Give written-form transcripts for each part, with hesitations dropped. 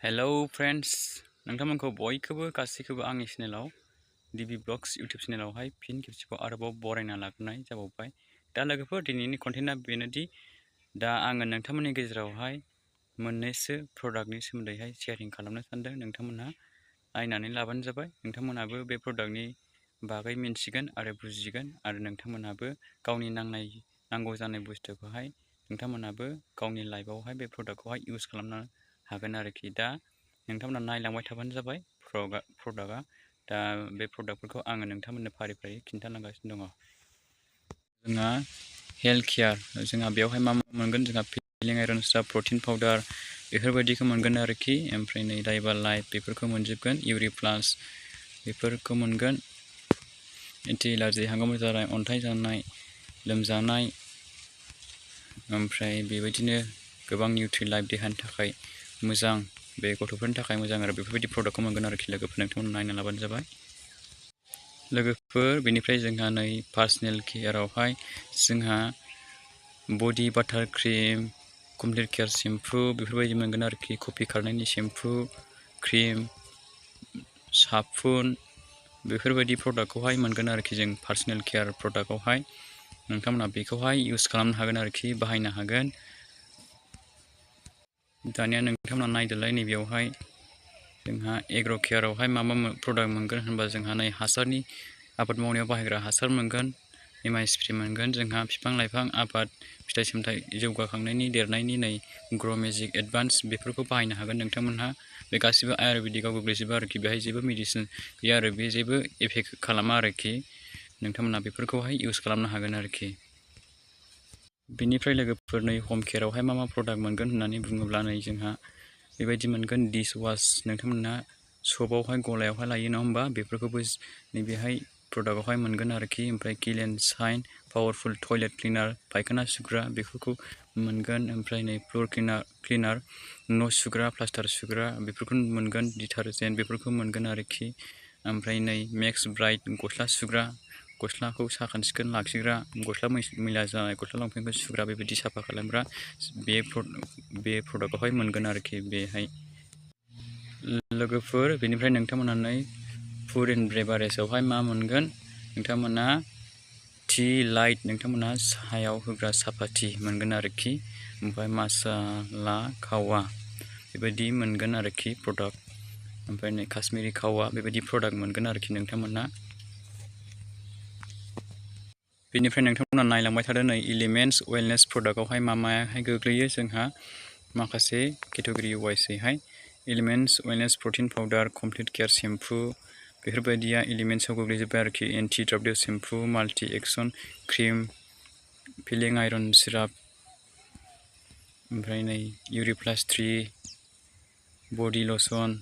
Hello friends नोंथांमोनखौ बयखौबो गासैखौबो आंनि चेनेलाव डिबि ब्लग्स इउट्यूब चेनेलावहाय फिन खेबसेबाव आरोबाव बरायना लाग्रोनाय जाबावबाय। दा लोगोफोर दिनैनि कन्टेन्टआ बेनोदि दा आङो नोंथांमोननि गेजेरावहाय मोननैसो प्रडाक्टनि सोमोन्दैहाय शेयारिं खालामनो सानदों। नोंथांमोनहा नायनानै लाबानो जाबाय। नोंथांमोनहाबो बे प्रडाक्टनि बागै मिन्थिगोन आरो बुजिगोन आरो नोंथांमोनहाबो गावनि नांगौ जानाय बुस्थुखौहाय नोंथांमोनहाबो गावनि लाइफआवहाय बे प्रडाक्टखौहाय इउज खालामनो हागोन आरोखि। दा नोंथांमोना नायलांबाय थाबानो जाबाय प्रडाक्टआ। दा बे प्रडाक्टफोरखौ आङो नोंथांमोननो फारि फारि खिन्थालांगासिनो दङ। जोंहा हेल्थ केयार, जोंहा बेवहाय मा मोनगोन, जोंहा फिलिं आयरन स्राब, प्रटिन पाउडार बेफोरबायदिखौ मोनगोन आरोखि। ओमफ्राय नै डाइबा लाइफ बेफोरखौ मोनजोबगोन, इउरि प्लास बेफोरखौ मोनगोन, एन्टि एलार्जि, हांगोमोर जानाय, अन्थाइ जानाय, लोमजानाय, ओमफ्राय बेबायदिनो गोबां निउट्रि लाइफ, देहानि थाखाय मोजां, बे गथ'फोरनि थाखाय मोजां आरो बेफोरबायदि प्रडाक्टखौ मोनगोन आरोखि लोगोफोर। नोंथांमोना नायना लाबानो जाबाय लोगोफोर। बेनिफ्राय जोंहा नै पार्सनेल केयारावहाय जोंहा बडि बाटार क्रिम, कमप्लिट केयार सेम्पु बेफोरबायदि मोनगोन आरोखि। कफि खारनायनि सेम्पु, क्रिम, साफुन बेफोरबायदि प्रडाक्टखौहाय मोनगोन आरोखि जों पार्सनेल केयार प्रडाक्टआवहाय। नोंथांमोना बेखौहाय इउज खालामनो हागोन आरोखि, बाहायनो हागोन। दानिया नोंथांमोना नायदोलाय, नैबेयावहाय जोंहा एग्र' केयारावहाय मा प्रडाक्ट मोनगोन होनबा जोंहा नै हासारनि आबाद मावनायाव बाहायग्रा हासार मोनगोन, एमआइ स्प्रे मोनगोन, जोंहा बिफां लाइफां आबाद फिथाइ सामथाइ जौगाखांनायनि देरनायनि नै ग्र' मेजिक एडभान्स बेफोरखौ बाहायनो हागोन नोंथांमोनहा। बे गासिबो आयुर्वेदिकआव गोग्लैजोबो आरोखि, बेहाय जेबो मेडिसिन गैया आरो बे जेबो एफेक्ट खालामा आरोखि। नोंथांमोना बेफोरखौहाय इउज खालामनो हागोन आरोखि। बेनिफ्राय लोगोफोर नै हम केयारावहाय मा प्रडाक्ट मोनगोन होननानै बुङोब्ला नै जोंहा बेबायदि मोनगोन, डिस वाश नोंथांमोना सपआवहाय गलायावहाय लायो नङा होमबा, बेफोरखौबो नैबेहाय प्रडाक्टआवहाय मोनगोन आरोखि। ओमफ्राय kill and shine powerful toilet cleaner, फायखाना सुग्रा बेफोरखौ मोनगोन। ओमफ्राय नै फ्ल'र क्लिनार, न' सुग्रा, प्लास्टार सुग्रा बेफोरखौ मोनगोन, डिटारजेन्ट बेफोरखौ मोनगोन आरोखि। ओमफ्राय नै मेक्स ब्राइट गस्ला सुग्रा, गस्लाखौ साखोन सिखोन लाखिग्रा, गस्ला मैला जानाय गस्ला लंपेन्टखौ सुग्रा बेबायदि साफा खालामग्रा बे प्रडाक्टआवहाय मोनगोन आरोखि बेहाय लोगोफोर। बेनिफ्राय नोंथांमोना नै फुड एन्ड बेभारेजआवहाय मा मोनगोन, नोंथांमोना टि लाइट, नोंथांमोना साहायाव होग्रा सापाति मोनगोन आरोखि। ओमफ्राय मासाला कावा बेबायदि मोनगोन आरोखि प्रडाक्ट। ओमफ्राय नै काश्मिरि कावा बेबायदि प्रडाक्ट मोनगोन आरोखि नोंथांमोना। बेनिफ्राय नोंथांमोना नायलांबाय थादों नै एलिमेन्ट्स वेलनेस प्रडाक्टआवहाय मायाहाय गोग्लैयो। जोंहा माखासे केटेगरि वाइसैहाय elements wellness protein powder, complete care shampoo बेफोरबायदिया एलिमेन्ट्सआव गोग्लैजोब्बाय आरोखि। एन्टि ड्राबडेल सेम्पु, माल्टि एक्सन क्रिम, फिलिं आयरन सिराप, ओमफ्राय नै इउरि प्लास 3 बडि लसन,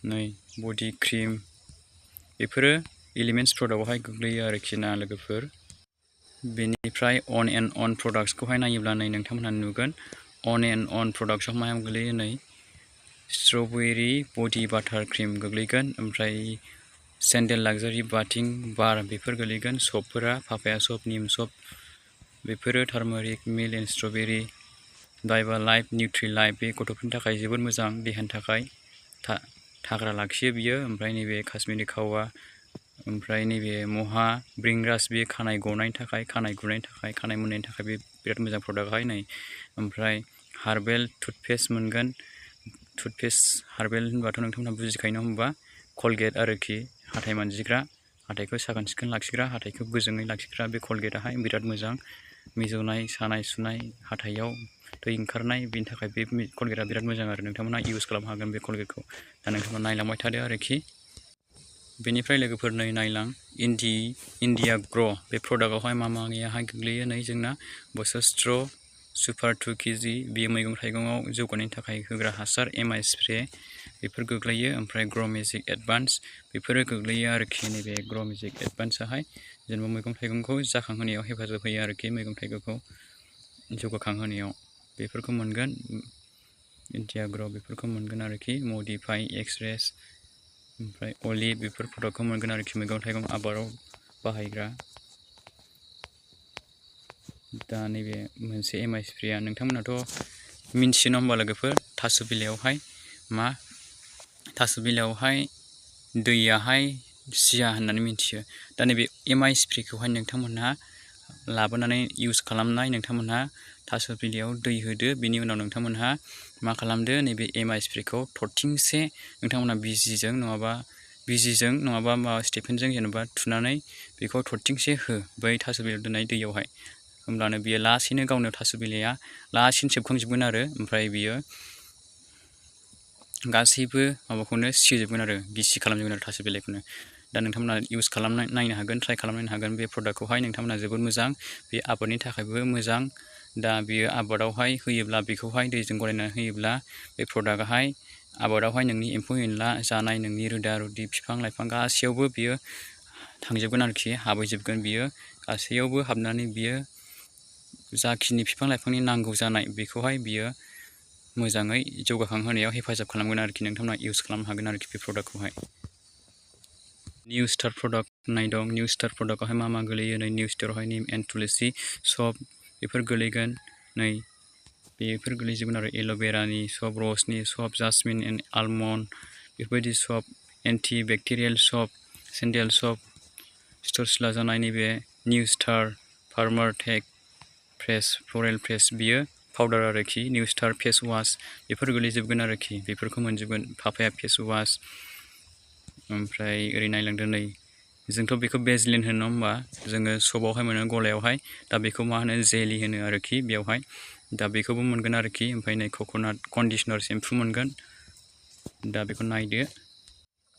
नै बडि क्रिम बेफोरो एलिमेन्ट्स प्रडाक्टआवहाय गोग्लैयो आरोखि ना लोगोफोर। बेनिफ्राय अन एन्ड अन प्रडाक्ट्सखौहाय नायोब्ला नै नोंथांमोनहा नुगोन, अन एन्ड अन प्रडाक्ट्सआव मायाव गोग्लैयो, नै स्ट्रबेरि बडि बाटार क्रिम गोग्लैगोन। ओमफ्राय सेन्डेल लाक्जारि बाथिं बार बेफोर गोग्लैगोन। सपफोरा पापाया सप, निम सप बेफोरो टार्मारिक मिल्क एन्ड स्ट्रबेरि, डाइबा लाइफ, निउट्रि लाइफ बे गथ'फोरनि थाखाय जोबोद मोजां, देहानि थाखाय थाग्रा लाखियो बियो। ओमफ्राय नैबे काश्मिरि कावा, ओमफ्राय नैबे महा ब्रिंग्रास बे खानाय गनायनि थाखाय, खानाय गुनायनि थाखाय, खानाय मोननायनि थाखाय बे बिराद मोजां प्रडाक्टहाय नै। ओमफ्राय हार्बेल टुथपेस्ट मोनगोन। टुथपेस्ट हार्बेल होनबाथ' नोंथांमोनहा बुजिखायो नङा होमबा, कलगेट आरोखि, हाथाय मानजिग्रा, हाथायखौ साखोन सिखोन लाखिग्रा, हाथायखौ गोजोङै लाखिग्रा बे कलगेटआहाय बिराद मोजां। मिजौनाय, सानाय सुनाय, हाथायाव दै ओंखारनाय बेनि थाखाय बे कलगेटआ बिराद मोजां आरो नोंथांमोना इउज खालामनो हागोन बे कलगेटखौ। दा नोंथांमोना नायलांबाय थादो आरोखि। बेनिफ्राय लोगोफोर नै नायलां, इन्डिया ग्र' बे प्रडाक्टआवहाय मायाहाय गोग्लैयो, नै जोंना बोसोस्ट्र' सुपार 2 kg बेयो मैगं थाइगङाव जौगानायनि थाखाय होग्रा हासार, एमआइ स्प्रे बेफोर गोग्लैयो। ओमफ्राय ग्र' मेजिक एडभान्स बेफोरो गोग्लैयो आरोखि। नैबे ग्र' मेजिक एडभान्सआहाय जेनेबा मैगं थाइगंखौ जाखांहोनायाव हेफाजाब होयो आरोखि, मैगं थाइगंखौ जौगाखांहोनायाव बेफोरखौ मोनगोन। इन्डिया ग्र' बेफोरखौ मोनगोन आरोखि। मडिफाइ, एक्सरेस, ओमफ्राय अलिभ बेफोर प्रडाक्टखौ मोनगोन आरोखि, मैगं थाइगं आबादाव बाहायग्रा। दा नैबे मोनसे एमआइ स्प्रेया, नोंथांमोनाथ' मिन्थियो नङा होमबा लोगोफोर थास' बिलाइयावहाय मा थास' बिलाइयावहाय दैयाहाय सिया होननानै मिन्थियो। दा नैबे एमआइ स्प्रेखौहाय नोंथांमोनहा लाबोनानै इउज खालामनाय नोंथांमोनहा थास' बिलाइयाव दै होदो, बेनि उनाव नोंथांमोनहा मा खालामदो नैबे एमआइ स्प्रेखौ थरथिंसे नोंथांमोनहा बिजिजों नङाबा माबा स्टेफेनजों जेनेबा थुनानै बेखौ थरथिंसे हो बै थास' बिलाइयाव दोननाय दैयावहाय। होमब्लानो बियो लासैनो गावनो थास' बिलाइया लासैनो सेबखांजोबगोन आरो ओमफ्राय बियो गासैबो माबाखौनो सिजोबगोन आरो गिसि खालामजोबगोन आरो थास' बिलाइखौनो। दा नोंथांमोना इउज खालामना नायनो हागोन, ट्राइ खालामनायनो हागोन। बे प्रडाक्टखौहाय नोंथांमोना जोबोद मोजां, बे आबादनि थाखायबो मोजां। दा बियो आबादावहाय होयोब्ला बेखौहाय दैजों गलायनानै होयोब्ला बे प्रडाक्टआहाय आबादावहाय नोंनि एम्फौ एनला जानाय, नोंनि रोदा रुदि बिफां लाइफां गासैयावबो बियो थांजोबगोन आरोखि, हाबहैजोबगोन बियो गासैयावबो हाबनानै बियो जाखिनि बिफां लाइफांनि नांगौ जानाय बेखौहाय बियो मोजाङै जौगाखांहोनायाव हेफाजाब खालामगोन आरोखि। नोंथांमोना इउज खालामनो हागोन आरोखि बे प्रडाक्टखौहाय। निउ स्टार प्रडाक्ट होननाय दं। निउ स्टार प्रडाक्टआवहाय मा मा गोलैयो? नै निउ स्टारावहाय निम एन्ड थुलसि सब बेफोर गोलैगोन। नै बेफोर गोलैजोबगोन आरो एल'भेरानि सब, रसनि सब, जासमिन एन्ड आलमन्ड बेफोरबायदि सब, एन्टि बेक्टेरियेल सब, सेन्डेल सब, सिथर सिला जानाय नैबे new star farmer tech fresh floral fresh bio powder आरोखि। निउ स्टार फेस वास बेफोर गोलैजोबगोन आरोखि, बेफोरखौ मोनजोबगोन। पापाया फेस वास, ओमफ्राय ओरै नायलांदो नै जोंथ' बेखौ बेजलिन होनो नङा होमबा, जोङो सबावहाय मोनो गलायावहाय। दा बेखौ मा होनो जेलि होनो आरोखि बेयावहाय। दा बेखौबो मोनगोन आरोखि। ओमफ्राय नै कक'नाट कन्डिशनार सेम्पु मोनगोन। दा बेखौ नायदो।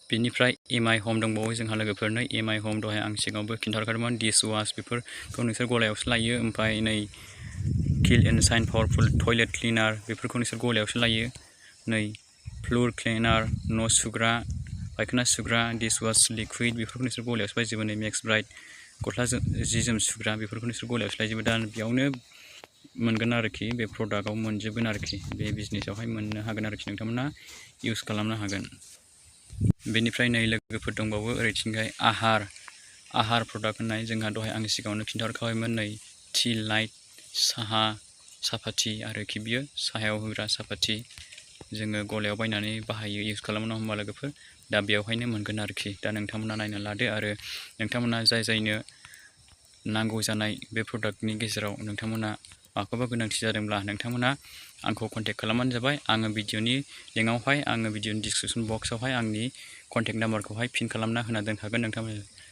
बेनिफ्राय एमआइ हम दंबावो जोंहा लोगोफोरनो। एमआइ हम दहाय आं सिगाङावबो खिन्थाखादोंमोन, डिस वास बेफोरखौ नोंसोर गलायावसो लायो। ओमफ्राय नै kill and shine powerful toilet cleaner बेफोरखौ नोंसोर गलायावसो लायो। नै फ्लुर क्लिनार, न' सुग्रा, फायखाना सुग्रा, डिस वास लिकुइड बेफोरखौ नोंसोर गलायावसो बायजोबो। नै मेक्स ब्राइट गस्ला जि जोम सुग्रा बेफोरखौ नोंसोर गलायावसो लायजोबो। दा बेयावनो मोनगोन आरोखि, बे प्रडाक्टआव मोनजोबगोन आरोखि, बे बिजनेसावहाय मोननो हागोन आरोखि, नोंथांमोना इउज खालामनो हागोन। बेनिफ्राय नै लोगोफोर दंबावो ओरैथिंजाय आहार प्रडाक्ट होननाय। जोंहा दहाय आंनि सिगाङावनो खिन्थाहरखाबायमोन। नै टि लाइट साहा सापाथि आरोखि, बियो साहायाव होग्रा सापाथि जोङो गलायाव बायनानै बाहायो, इउज खालामो नङा होमबा लोगोफोर। दा बेयावहायनो मोनगोन आरोखि। दा नोंथांमोना नायना लादो आरो नोंथांमोना जायनो नांगौ जानाय बे प्रडाक्टनि गेजेराव नोंथांमोना माखौबा गोनांथि जादोंब्ला नोंथांमोना आंखौ कन्टेक्ट खालामबानो जाबाय। आङो भिडिअनि लिंकआवहाय, आङो भिडिअनि डिसक्रिपसन बक्सआवहाय आंनि कन्टेक्ट नाम्बारखौहाय पिन खालामना होना दोनखागोन।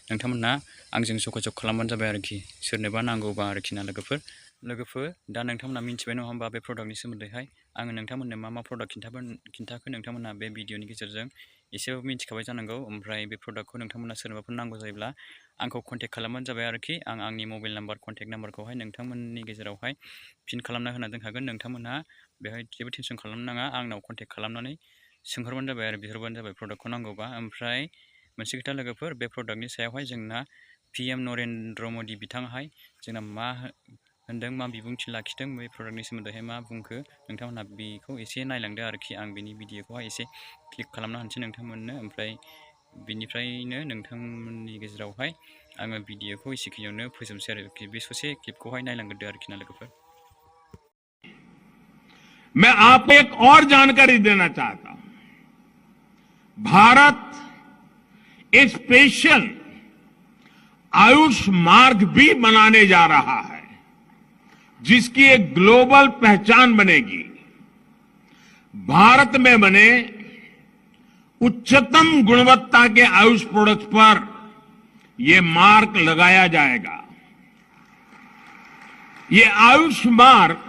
नोंथांमोना आंजों जगाजग खालामबानो जाबाय आरोखि, सोरनोबा नांगौबा आरोखि ना लोगोफोर। दा नोंथांमोना मिन्थिबाय नङा होमबा बे प्रडाक्टनि सोमोन्दैहाय। आङो नोंथांमोननो मा प्रडाक्ट खिन्थाखो नोंथांमोना बे भिडिअनि गेजेरजों एसेबाबो मिन्थिखाबाय जानांगौ। ओमफ्राय बे प्रडाक्टखौ नोंथांमोना सोरनोबाफोर नांगौ जायोब्ला आंखौ कन्टेक्ट खालामबानो जाबाय आरोखि। आं आंनि मबाइल नाम्बार, कन्टेक्ट नाम्बारखौहाय नोंथांमोननि गेजेरावहाय पिन खालामना होना दोनखागोन। नोंथांमोनहा बेवहाय जेबो टेनसन खालामनो नाङा, आंनाव कन्टेक्ट खालामनानै सोंहरबानो जाबाय आरो बिहरबानो जाबाय प्रडाक्टखौ नांगौबा। ओमफ्राय मोनसे खोथा लोगोफोर, बे प्रडाक्टनि सायावहाय जोंना PM नरेन्द्र मदि बिथाङाहाय जोंना मा होनदों, मा बिबुंथि लाखिदों, बे प्रडाक्टनि सोमोन्दैहाय मा बुंखो नोंथांमोनहा बेखौ एसे नायलांदो आरोखि। आं बिनि भिडिअखौहाय एसे क्लिक खालामना होनोसै नोंथांमोननो। ओमफ्राय बिनिफ्रायनो नोंथांमोननि गेजेरावहाय आङो भिडिअखौ एसेखिनियावनो फोजोबनोसै आरोखि। बे ससे क्लिपखौहाय नायलांग्रोदो आरोखि ना लोगोफोर। मैं आपको एक और जानकारी देना चाहता हूं। भारत एक स्पेशल आयुष मार्ग भी बनाने जा रहा है, जिसकी एक ग्लोबल पहचान बनेगी। भारत में बने उच्चतम गुणवत्ता के आयुष प्रोडक्ट्स पर यह मार्क लगाया जाएगा। ये आयुष मार्क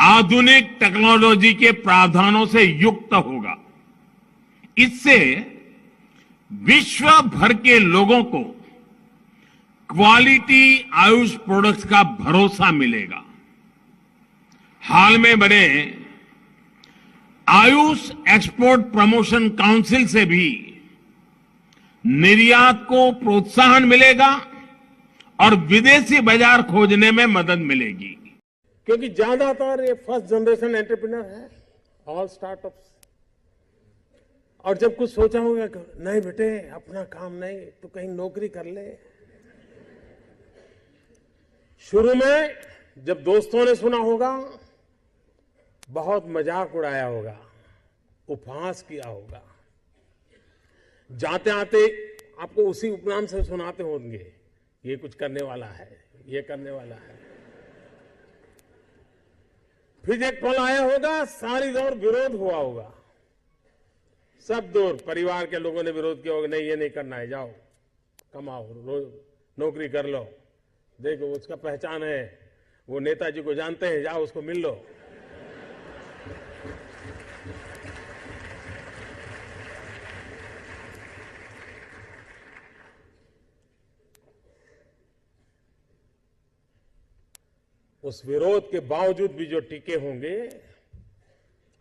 आधुनिक टेक्नोलॉजी के प्रावधानों से युक्त होगा। इससे विश्व भर के लोगों को क्वालिटी आयुष प्रोडक्ट्स का भरोसा मिलेगा। हाल में बने आयुष एक्सपोर्ट प्रमोशन काउंसिल से भी निर्यात को प्रोत्साहन मिलेगा और विदेशी बाजार खोजने में मदद मिलेगी। क्योंकि ज्यादातर ये फर्स्ट जनरेशन एंटरप्रेन्योर है, ऑल स्टार्टअप्स। और जब कुछ सोचा होगा नहीं बेटे अपना काम नहीं तो कहीं नौकरी कर ले। शुरू में जब दोस्तों ने सुना होगा बहुत मजाक उड़ाया होगा, उपहास किया होगा, जाते आते आपको उसी उपनाम से सुनाते होंगे, ये कुछ करने वाला है, ये करने वाला है। फिर एक पल आया होगा, सारी दौर विरोध हुआ होगा, सब दौर परिवार के लोगों ने विरोध किया होगा, नहीं ये नहीं करना है, जाओ कमाओ, नौकरी कर लो, देखो उसका पहचान है, वो नेताजी को जानते हैं, जाओ उसको मिल लो। उस विरोध के बावजूद भी जो टिके होंगे,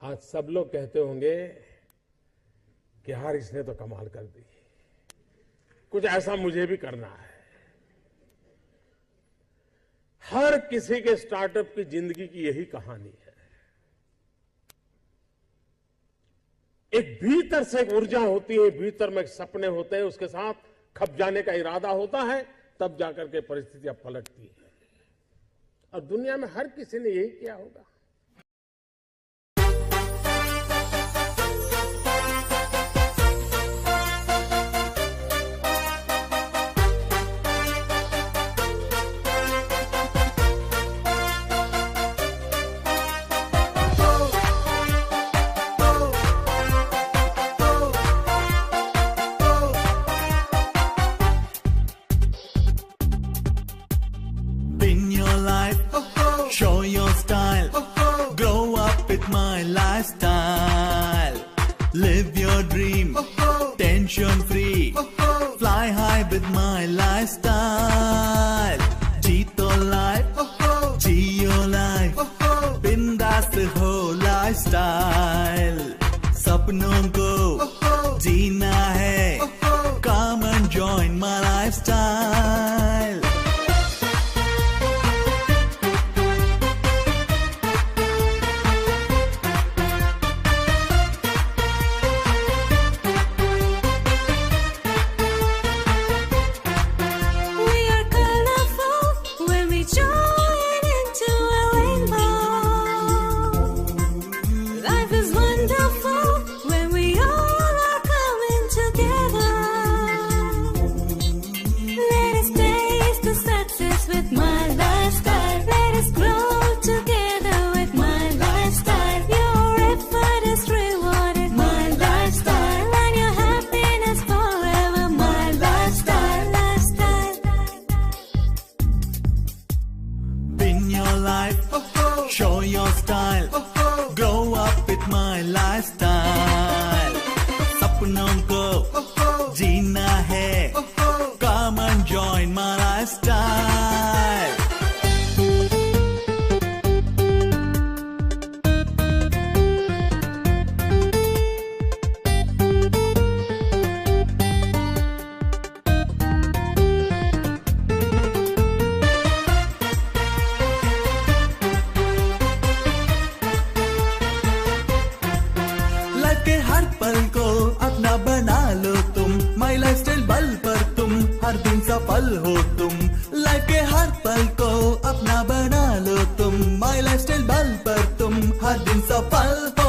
आज सब लोग कहते होंगे कि यार इसने तो कमाल कर दी, कुछ ऐसा मुझे भी करना है। हर किसी के स्टार्टअप की जिंदगी की यही कहानी है। एक भीतर से एक ऊर्जा होती है, भीतर में सपने होते हैं, उसके साथ खप जाने का इरादा होता है, तब जाकर के परिस्थितियां पलटती है। और दुनिया में हर किसी ने यही किया होगा। Spin your life, show your style, grow up with my lifestyle. Live your dream, tension free, fly high with my lifestyle. Jeeto life, Geo life, bindaas ho lifestyle. सपनों को जीना है, come and join my lifestyle. Show your style, grow up with my lifestyle. सपनों को जीना है, come and join my lifestyle. हर पल को अपना बना लो तुम, माई लाइफस्टाइल बल पर तुम हर दिन सफल हो तुम। लाइफ के हर पल को अपना बना लो तुम, माई लाइफस्टाइल बल पर तुम हर दिन सफल हो।